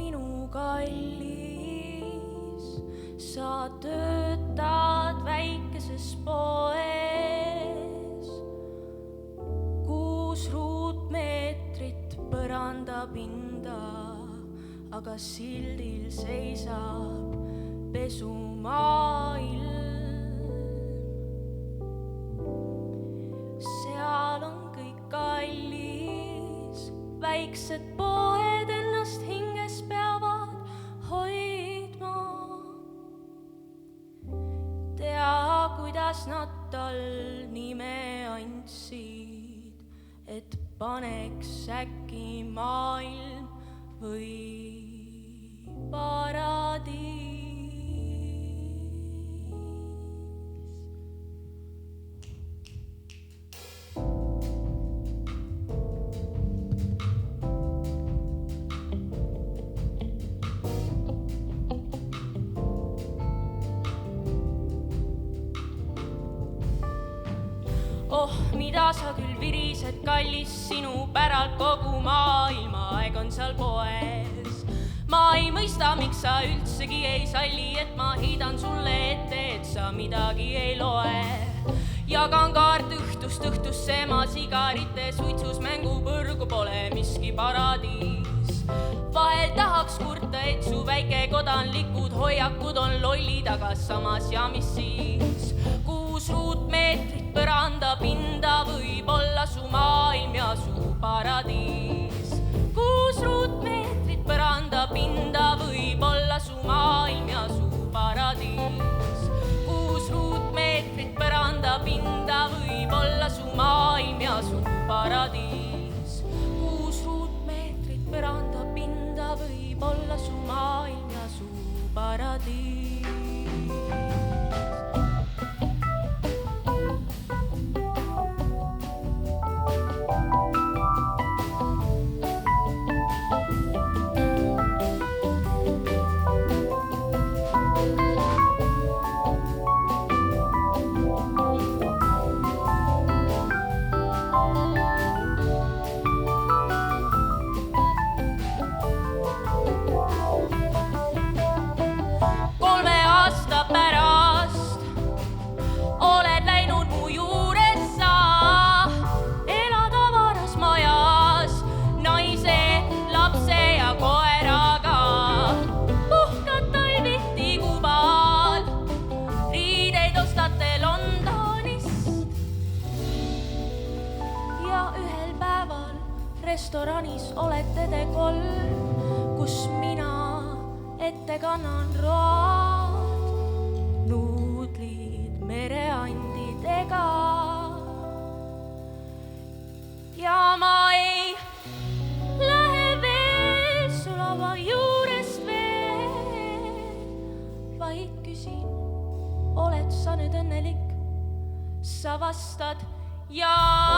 minu kallis, sa töötad väikeses poes. 6 ruutmeetrit põrandapinda, aga sildil seisab pesumaailm. Seal on kõik kallis, väiksed poed ennast hinges peavad hoidma. Tea, kuidas nad tal nime andsid, et paneks äkki maailm või paradiis. Oh, mida sa küll virised, kallis, sinu päralt kogu maailmaaeg on seal poes. Ma ei mõista, miks sa üldsegi ei salli, et ma heidan sulle ette, et sa midagi ei loe. Jagan kaart õhtust õhtusse, ma sigarite suitsus mängu põrgu pole miski paradiis. Vahel tahaks kurta, et su väikekodanlikud hoiakud on lollid, aga samas ja mis siis. 6 ruutmeetrit põrandapinda võib olla su maailm ja su paradiis. 6 ruutmeetrit põrandapinda võib olla su maailm ja su paradiis. 6 ruutmeetrit põrandapinda võib olla su maailm ja su paradiis. 6 ruutmeetrit põrandapinda võib olla su maailm ja su paradiis. Restoranis olete te 3, kus mina ette kannan road, nuudlid mereandidega. Ja ma ei lähe veel su lava juurest veel, vaid küsin, oled sa nüüd õnnelik? Sa vastad jaa.